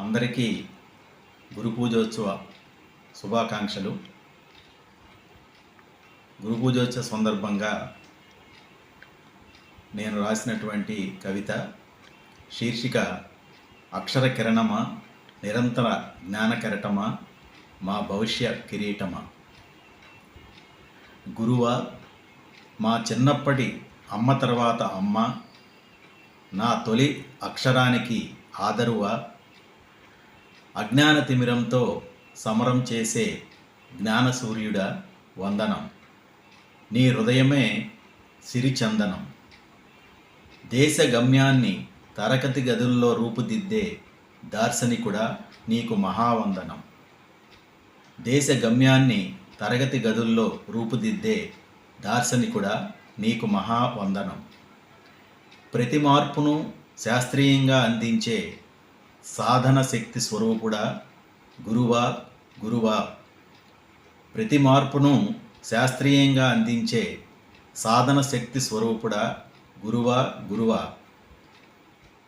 అందరికీ గురు పూజోత్సవ శుభాకాంక్షలు. గురు పూజోత్సవ సందర్భంగా నేను రాసినటువంటి కవిత శీర్షిక అక్షర కిరణమా, నిరంతర జ్ఞాన కెరటమా, మా భవిష్య కిరీటమా. గురువా, మా చిన్నప్పటి అమ్మ తర్వాత అమ్మ, నా తొలి అక్షరానికి ఆదరువా, అజ్ఞాన తిమిరంతో సమరం చేసే జ్ఞాన సూర్యుడా వందనం. నీ హృదయమే సిరిచందనం. దేశ గమ్యాన్ని తరగతి గదుల్లో రూపుదిద్దే దార్శనికుడా నీకు మహావందనం. దేశ గమ్యాన్ని తరగతి గదుల్లో రూపుదిద్దే దార్శనికుడా నీకు మహావందనం. ప్రతి మార్పును శాస్త్రీయంగా అందించే సాధన శక్తి స్వరూపుడా గురువా, గురువా. ప్రతి మార్పును శాస్త్రీయంగా అందించే సాధన శక్తి స్వరూపుడా గురువా, గురువా.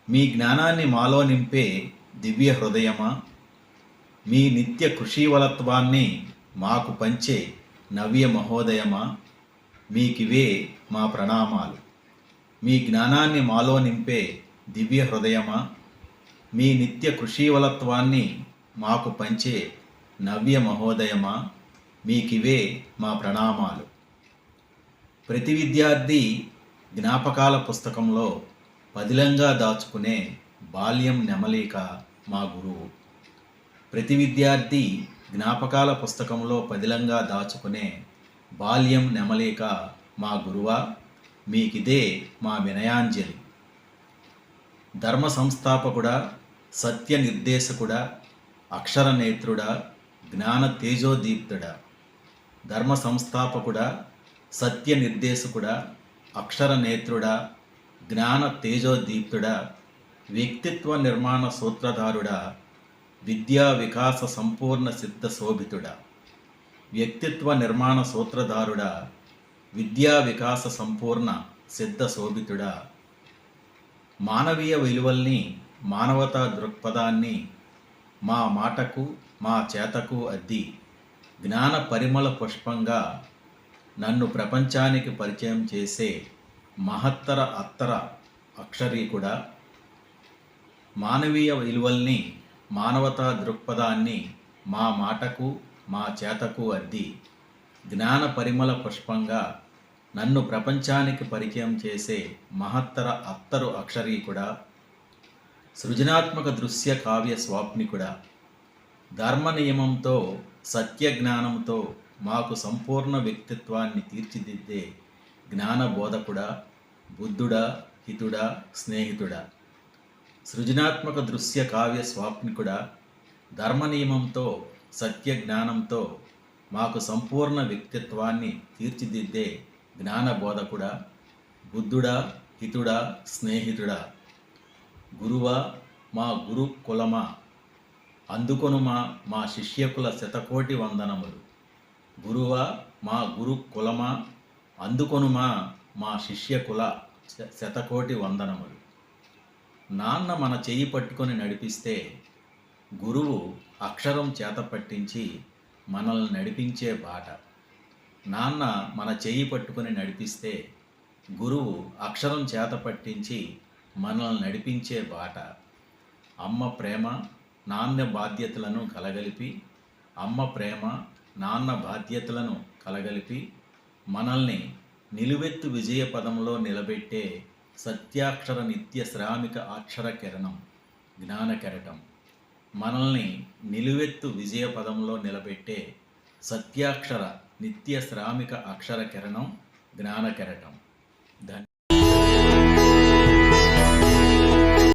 మీ జ్ఞానాన్ని మాలో నింపే దివ్య హృదయమా, మీ నిత్య కృషీవలత్వాన్ని మాకు పంచే నవ్య మహోదయమా, మీకివే మా ప్రణామాలు. మీ జ్ఞానాన్ని మాలో నింపే దివ్య హృదయమా, మీ నిత్య కృషీవలత్వాన్ని మాకు పంచే నవ్య మహోదయమా, మీకివే మా ప్రణామాలు. ప్రతి విద్యార్థి జ్ఞాపకాల పుస్తకంలో పదిలంగా దాచుకునే బాల్యం నెమలిక మా గురువు. ప్రతి విద్యార్థి జ్ఞాపకాల పుస్తకంలో పదిలంగా దాచుకునే బాల్యం నెమలిక మా గురువా, మీకిదే మా వినయాంజలి. ధర్మ సంస్థాపకుడా, సత్య నిర్దేశకుడా, అక్షర నేత్రుడా, జ్ఞాన తేజోదీప్తుడా. ధర్మ సంస్థాపకుడా, సత్య నిర్దేశకుడా, అక్షర నేత్రుడా, జ్ఞాన తేజోదీప్తుడా, వ్యక్తిత్వ నిర్మాణ సూత్రధారుడా, విద్యా వికాస సంపూర్ణ సిద్ధ శోభితుడా. వ్యక్తిత్వ నిర్మాణ సూత్రధారుడా, విద్యా వికాస సంపూర్ణ సిద్ధ శోభితుడా. మానవీయ విలువల్ని, మానవతా దృక్పథాన్ని మా మాటకు, మా చేతకు అద్ది జ్ఞాన పరిమళ పుష్పంగా నన్ను ప్రపంచానికి పరిచయం చేసే మహత్తర అత్తర అక్షరీకుడా. మానవీయ విలువల్ని, మానవతా దృక్పథాన్ని మా మాటకు, మా చేతకు అద్ది జ్ఞాన పరిమళ పుష్పంగా నన్ను ప్రపంచానికి పరిచయం చేసే మహత్తర అత్తరు అక్షరీకుడా. సృజనాత్మక దృశ్య కావ్య స్వాప్నికుడా. ధర్మ నియమంతో, సత్య జ్ఞానంతో మాకు సంపూర్ణ వ్యక్తిత్వాన్ని తీర్చిదిద్దే జ్ఞాన బోధకుడా, బుద్ధుడా, హితుడా, స్నేహితుడా. సృజనాత్మక దృశ్య కావ్య స్వాప్నికుడా. ధర్మ నియమంతో, సత్య జ్ఞానంతో మాకు సంపూర్ణ వ్యక్తిత్వాన్ని తీర్చిదిద్దే జ్ఞాన బోధకుడా, బుద్ధుడా, హితుడా, స్నేహితుడా. గురువా, మా గురు కులమా, అందుకొనుమా మా శిష్యకుల శతకోటి వందనములు. గురువా, మా గురు కులమా, అందుకొనుమా మా శిష్యకుల శతకోటి వందనములు. నాన్న మన చెయ్యి పట్టుకొని నడిపిస్తే గురువు అక్షరం చేత పట్టించి మనల్ని నడిపించే బాట. నాన్న మన చెయ్యి పట్టుకొని నడిపిస్తే గురువు అక్షరం చేత పట్టించి మనల్ని నడిపించే బాట. అమ్మ ప్రేమ, నాన్న బాధ్యతలను కలగలిపి, అమ్మ ప్రేమ, నాన్న బాధ్యతలను కలగలిపి మనల్ని నిలువెత్తు విజయ పదంలో నిలబెట్టే సత్యాక్షర నిత్య శ్రామిక అక్షర కిరణం జ్ఞాన కెరటం. మనల్ని నిలువెత్తు విజయ పదంలో నిలబెట్టే సత్యాక్షర నిత్య శ్రామిక అక్షర కిరణం జ్ఞాన కెరటం.